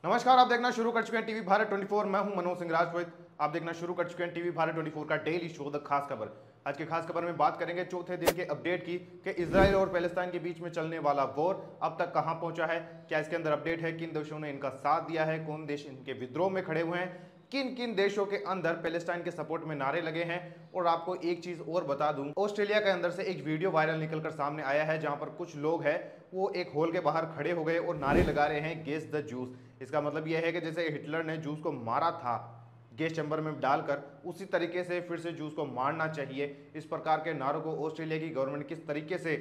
नमस्कार, आप देखना शुरू कर चुके हैं टीवी भारत 24। मैं हूं मनोज सिंह राजपूत। आप देखना शुरू कर चुके हैं टीवी भारत 24 का डेली शो द खास खबर। आज की खास खबर में बात करेंगे चौथे दिन के अपडेट की कि इजराइल और पैलेस्टाइन के बीच में चलने वाला वॉर अब तक कहां पहुंचा है, क्या इसके अंदर अपडेट है, किन देशों ने इनका साथ दिया है, कौन देश इनके विद्रोह में खड़े हुए हैं, किन किन देशों के अंदर पैलेस्टाइन के सपोर्ट में नारे लगे हैं। और आपको एक चीज और बता दूं, ऑस्ट्रेलिया के अंदर से एक वीडियो वायरल निकलकर सामने आया है जहां पर कुछ लोग हैं वो एक हॉल के बाहर खड़े हो गए और नारे लगा रहे हैं गेस द जूस। इसका मतलब यह है कि जैसे हिटलर ने जूस को मारा था गैस चैम्बर में डालकर, उसी तरीके से फिर से जूस को मारना चाहिए। इस प्रकार के नारों को ऑस्ट्रेलिया की गवर्नमेंट किस तरीके से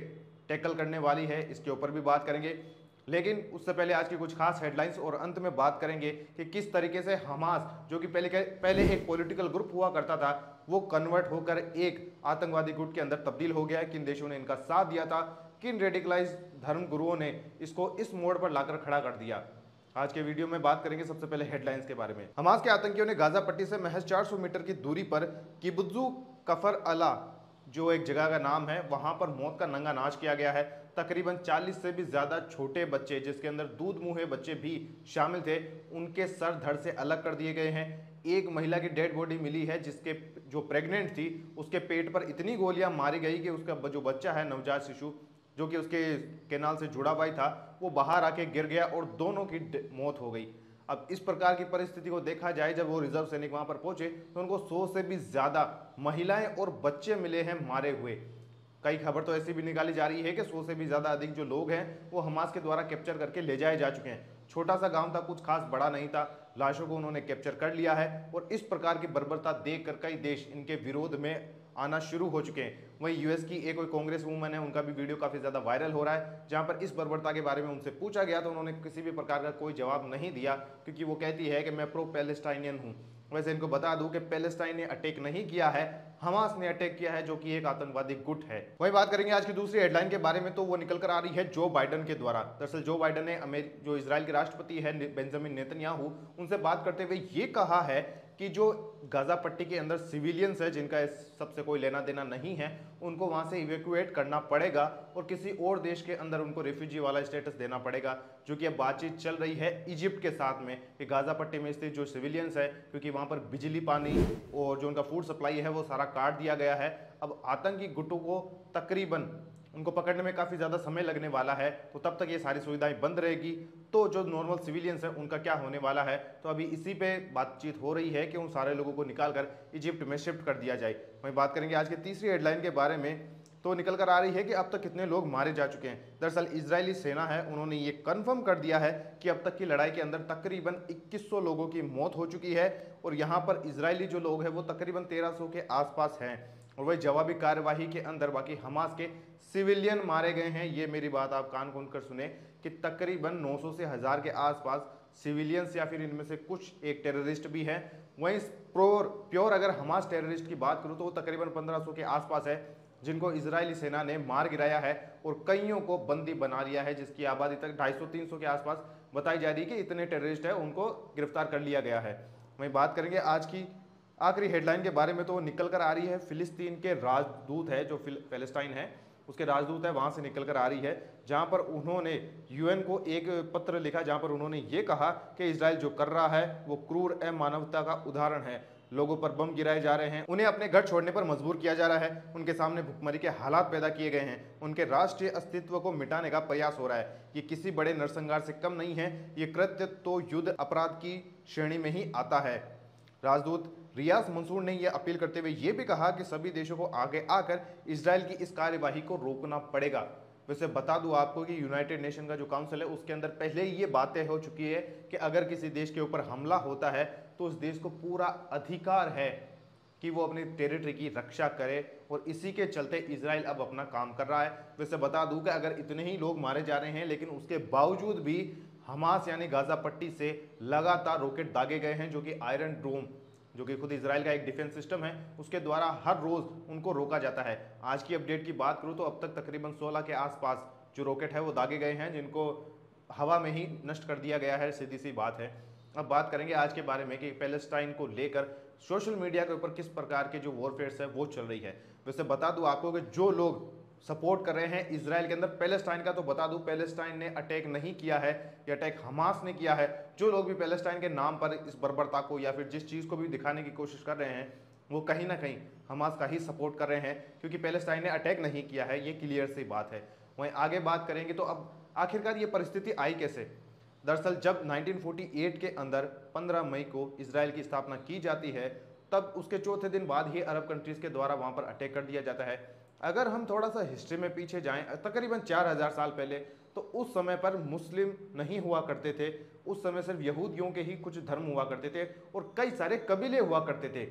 टैकल करने वाली है, इसके ऊपर भी बात करेंगे। लेकिन उससे पहले आज की कुछ खास हेडलाइंस और अंत में बात करेंगे कि किस तरीके से हमास, जो कि पहले एक पॉलिटिकल ग्रुप हुआ करता था, वो कन्वर्ट होकर एक आतंकवादी गुट के अंदर तब्दील हो गया है। किन देशों ने इनका साथ दिया था, किन रेडिकलाइज धर्म गुरुओं ने इसको इस मोड़ पर लाकर खड़ा कर दिया। आज के वीडियो में बात करेंगे सबसे पहले हेडलाइंस के बारे में। हमास के आतंकियों ने गाजा पट्टी से महज 400 मीटर की दूरी पर किबुत्जू कफर अला, जो एक जगह का नाम है, वहां पर मौत का नंगा नाच किया गया है। तकरीबन 40 से भी ज्यादा छोटे बच्चे, जिसके अंदर दूध मुंहे बच्चे भी शामिल थे, उनके सर धड़ से अलग कर दिए गए हैं। एक महिला की डेड बॉडी मिली है जिसके जो प्रेग्नेंट थी, उसके पेट पर इतनी गोलियां मारी गई कि उसका जो बच्चा है, नवजात शिशु जो कि उसके केनाल से जुड़ा हुआ था, वो बाहर आके गिर गया और दोनों की मौत हो गई। अब इस प्रकार की परिस्थिति को देखा जाए, जब वो रिजर्व सैनिक वहां पर पहुंचे तो उनको 100 से भी ज्यादा महिलाएं और बच्चे मिले हैं मारे हुए। कई खबर तो ऐसी भी निकाली जा रही है कि 100 से भी ज्यादा अधिक जो लोग हैं वो हमास के द्वारा कैप्चर करके ले जाए जा चुके हैं। छोटा सा गांव था, कुछ खास बड़ा नहीं था, लाशों को उन्होंने कैप्चर कर लिया है। और इस प्रकार की बर्बरता देखकर कई देश इनके विरोध में आना शुरू हो चुके हैं। वहीं यूएस की एक कोई कांग्रेस वूमन है, उनका भी वीडियो काफी ज्यादा वायरल हो रहा है, जहां पर इस बर्बरता के बारे में उनसे पूछा गया तो उन्होंने किसी भी प्रकार का कोई जवाब नहीं दिया, क्योंकि वो कहती है कि मैं प्रो पैलेस्टाइनियन हूं। वैसे इनको बता दूं कि पैलेस्टाइन ने अटैक नहीं किया है, हमास ने अटैक किया है, जो कि एक आतंकवादी गुट है। वही बात करेंगे आज की दूसरी हेडलाइन के बारे में, तो वो निकल कर आ रही है जो बाइडन के द्वारा। दरअसल जो बाइडन ने जो इजराइल के राष्ट्रपति है बेंजामिन नेतन्याहू, उनसे बात करते हुए ये कहा है कि जो गाजा पट्टी के अंदर सिविलियंस है, जिनका सबसे कोई लेना देना नहीं है, उनको वहां से इवैक्यूएट करना पड़ेगा और किसी और देश के अंदर उनको रिफ्यूजी वाला स्टेटस देना पड़ेगा। जो कि अब बातचीत चल रही है इजिप्ट के साथ में कि गाजा पट्टी में स्थित जो सिविलियंस है, क्योंकि वहां पर बिजली, पानी और जो उनका फूड सप्लाई है वो सारा काट दिया गया है। अब आतंकी गुटों को तकरीबन उनको पकड़ने में काफ़ी ज़्यादा समय लगने वाला है, तो तब तक ये सारी सुविधाएं बंद रहेगी। तो जो नॉर्मल सिविलियंस हैं उनका क्या होने वाला है, तो अभी इसी पे बातचीत हो रही है कि उन सारे लोगों को निकालकर इजिप्ट में शिफ्ट कर दिया जाए। वहीं बात करेंगे आज की तीसरी हेडलाइन के बारे में, तो निकल कर आ रही है कि अब तक कितने लोग मारे जा चुके हैं। दरअसल इजरायली सेना है, उन्होंने ये कंफर्म कर दिया है कि अब तक की लड़ाई के अंदर तकरीबन 2100 लोगों की मौत हो चुकी है। और यहाँ पर इजरायली जो लोग हैं वो तकरीबन 1300 के आसपास हैं। और वही जवाबी कार्यवाही के अंदर बाकी हमास के सिविलियन मारे गए हैं। ये मेरी बात आप कान खोल कर सुने कि तकरीबन 900 से 1000 के आसपास सिविलियंस या फिर इनमें से कुछ एक टेररिस्ट भी है। वहीं प्योर अगर हमास टेररिस्ट की बात करूं तो वो तकरीबन 1500 के आसपास है, जिनको इजरायली सेना ने मार गिराया है और कईयों को बंदी बना लिया है, जिसकी आबादी तक 250-300 के आसपास बताई जा रही है कि इतने टेररिस्ट है, उनको गिरफ्तार कर लिया गया है। वहीं बात करेंगे आज की आखिरी हेडलाइन के बारे में, तो वो निकल कर आ रही है फिलिस्तीन के राजदूत है, जो पैलेस्टाइन है उसके राजदूत है, वहां से निकल कर आ रही है, जहां पर उन्होंने यूएन को एक पत्र लिखा, जहां पर उन्होंने ये कहा कि इजराइल जो कर रहा है वो क्रूर अमानवता का उदाहरण है। लोगों पर बम गिराए जा रहे हैं, उन्हें अपने घर छोड़ने पर मजबूर किया जा रहा है, उनके सामने भुखमरी के हालात पैदा किए गए हैं, उनके राष्ट्रीय अस्तित्व को मिटाने का प्रयास हो रहा है। ये किसी बड़े नरसंहार से कम नहीं है, ये कृत्य तो युद्ध अपराध की श्रेणी में ही आता है। राजदूत रियास मंसूर ने यह अपील करते हुए यह भी कहा कि सभी देशों को आगे आकर इजराइल की इस कार्यवाही को रोकना पड़ेगा। वैसे बता दूं आपको कि यूनाइटेड नेशन का जो काउंसिल है उसके अंदर पहले ही ये बातें हो चुकी है कि अगर किसी देश के ऊपर हमला होता है तो उस देश को पूरा अधिकार है कि वो अपनी टेरिटरी की रक्षा करे, और इसी के चलते इजराइल अब अपना काम कर रहा है। वैसे बता दूं कि अगर इतने ही लोग मारे जा रहे हैं, लेकिन उसके बावजूद भी हमास यानी गाजा पट्टी से लगातार रॉकेट दागे गए हैं, जो कि आयरन डोम, जो कि खुद इजराइल का एक डिफेंस सिस्टम है, उसके द्वारा हर रोज उनको रोका जाता है। आज की अपडेट की बात करूं तो अब तक तकरीबन 16 के आसपास जो रॉकेट है वो दागे गए हैं, जिनको हवा में ही नष्ट कर दिया गया है, सीधी सी बात है। अब बात करेंगे आज के बारे में कि पैलेस्टाइन को लेकर सोशल मीडिया के ऊपर किस प्रकार के जो वॉरफेयर्स है वो चल रही है। वैसे बता दूं आपको कि जो लोग सपोर्ट कर रहे हैं इसराइल के अंदर। पैलेस्टाइन का तो बता दूं, पैलेस्टाइन ने अटैक नहीं किया है, ये अटैक हमास ने किया है। जो लोग भी पैलेस्टाइन के नाम पर इस बर्बरता को या फिर जिस चीज़ को भी दिखाने की कोशिश कर रहे हैं वो कहीं ना कहीं हमास का ही सपोर्ट कर रहे हैं, क्योंकि पैलेस्टाइन ने अटैक नहीं किया है, ये क्लियर सी बात है। वहीं आगे बात करेंगे तो अब आखिरकार ये परिस्थिति आई कैसे। दरअसल जब 1948 के अंदर 15 मई को इसराइल की स्थापना की जाती है, तब उसके चौथे दिन बाद ही अरब कंट्रीज़ के द्वारा वहाँ पर अटैक कर दिया जाता है। अगर हम थोड़ा सा हिस्ट्री में पीछे जाएं, तकरीबन 4000 साल पहले, तो उस समय पर मुस्लिम नहीं हुआ करते थे। उस समय सिर्फ यहूदियों के ही कुछ धर्म हुआ करते थे और कई सारे कबीले हुआ करते थे।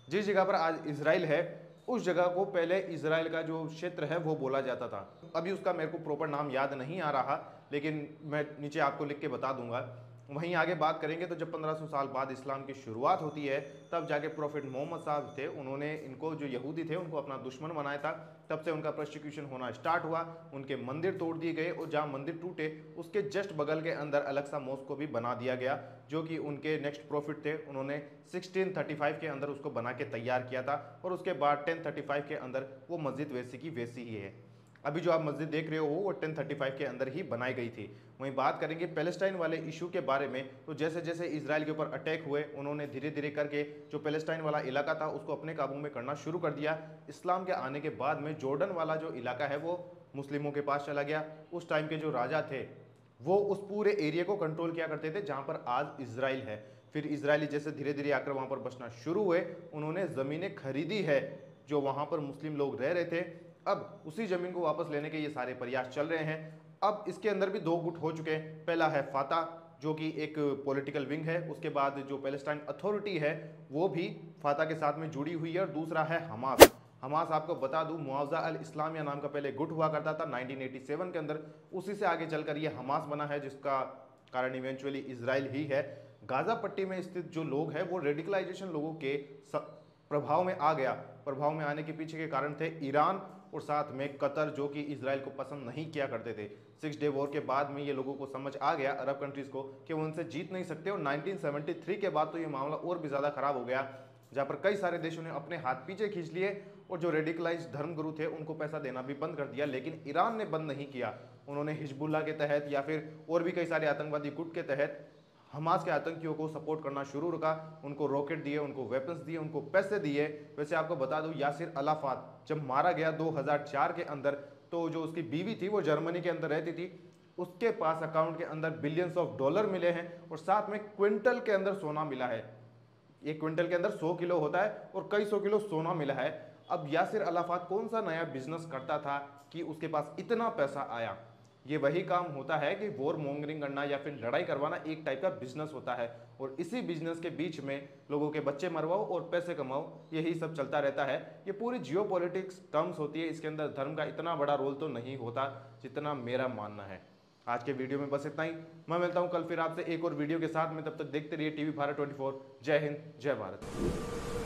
जिस जगह पर आज इसराइल है, उस जगह को पहले इसराइल का जो क्षेत्र है वो बोला जाता था। अभी उसका मेरे को प्रॉपर नाम याद नहीं आ रहा, लेकिन मैं नीचे आपको लिख के बता दूंगा। वहीं आगे बात करेंगे तो जब 1500 साल बाद इस्लाम की शुरुआत होती है, तब जाके प्रॉफिट मोहम्मद साहब थे, उन्होंने इनको जो यहूदी थे उनको अपना दुश्मन बनाया था। तब से उनका प्रोसिक्यूशन होना स्टार्ट हुआ, उनके मंदिर तोड़ दिए गए और जहाँ मंदिर टूटे उसके जस्ट बगल के अंदर अलग सा मॉस्क को भी बना दिया गया, जो कि उनके नेक्स्ट प्रॉफिट थे। उन्होंने 1635 के अंदर उसको बना के तैयार किया था और उसके बाद 1035 के अंदर वो मस्जिद वैसी की वैसी ही है। अभी जो आप मस्जिद देख रहे हो वो 1035 के अंदर ही बनाई गई थी। वहीं बात करेंगे पैलेस्टाइन वाले इशू के बारे में, तो जैसे जैसे इसराइल के ऊपर अटैक हुए, उन्होंने धीरे धीरे करके जो पैलेस्टाइन वाला इलाका था उसको अपने काबू में करना शुरू कर दिया। इस्लाम के आने के बाद में जॉर्डन वाला जो इलाका है वो मुस्लिमों के पास चला गया। उस टाइम के जो राजा थे वो उस पूरे एरिया को कंट्रोल किया करते थे जहाँ पर आज इसराइल है। फिर इसराइली जैसे धीरे धीरे आकर वहाँ पर बसना शुरू हुए, उन्होंने ज़मीनें खरीदी है जो वहाँ पर मुस्लिम लोग रह रहे थे। अब उसी जमीन को वापस लेने के ये सारे प्रयास चल रहे हैं। अब इसके अंदर भी दो गुट हो चुके हैं। पहला है फाता, जो कि एक पॉलिटिकल विंग है, उसके बाद जो पैलेस्टाइन अथॉरिटी है वो भी फाता के साथ में जुड़ी हुई है, और दूसरा है हमास। हमास आपको बता दूं, मुआवजा अल इस्लामिया नाम का पहले गुट हुआ करता था 1987 के अंदर, उसी से आगे चलकर ये हमास बना है, जिसका कारण इवेंचुअली इसराइल ही है। गाजा पट्टी में स्थित जो लोग हैं वो रेडिकलाइजेशन लोगों के प्रभाव में आ गया। प्रभाव में आने के पीछे के कारण थे ईरान और साथ में कतर, जो कि इसराइल को पसंद नहीं किया करते थे। 6 डे वॉर के बाद में ये लोगों को समझ आ गया, अरब कंट्रीज़ को, कि वो उनसे जीत नहीं सकते। और 1973 के बाद तो ये मामला और भी ज़्यादा खराब हो गया, जहाँ पर कई सारे देशों ने अपने हाथ पीछे खींच लिए और जो रेडिकलाइज धर्मगुरु थे उनको पैसा देना भी बंद कर दिया। लेकिन ईरान ने बंद नहीं किया, उन्होंने हिजबुल्लाह के तहत या फिर और भी कई सारे आतंकवादी गुट के तहत हमास के आतंकियों को सपोर्ट करना शुरू रखा। उनको रॉकेट दिए, उनको वेपन्स दिए, उनको पैसे दिए। वैसे आपको बता दूं, यासिर अराफात जब मारा गया 2004 के अंदर, तो जो उसकी बीवी थी वो जर्मनी के अंदर रहती थी, उसके पास अकाउंट के अंदर बिलियंस ऑफ डॉलर मिले हैं और साथ में क्विंटल के अंदर सोना मिला है। एक क्विंटल के अंदर 100 किलो होता है और कई 100 किलो सोना मिला है। अब यासिर अराफात कौन सा नया बिजनेस करता था कि उसके पास इतना पैसा आया। ये वही काम होता है कि वॉर मॉन्गरिंग करना या फिर लड़ाई करवाना एक टाइप का बिजनेस होता है, और इसी बिजनेस के बीच में लोगों के बच्चे मरवाओ और पैसे कमाओ, यही सब चलता रहता है। ये पूरी जियोपॉलिटिक्स टर्म्स होती है, इसके अंदर धर्म का इतना बड़ा रोल तो नहीं होता जितना मेरा मानना है। आज के वीडियो में बस इतना ही। मैं मिलता हूँ कल फिर आपसे एक और वीडियो के साथ में, तब तक देखते रहिए टीवी भारत 24। जय हिंद, जय भारत।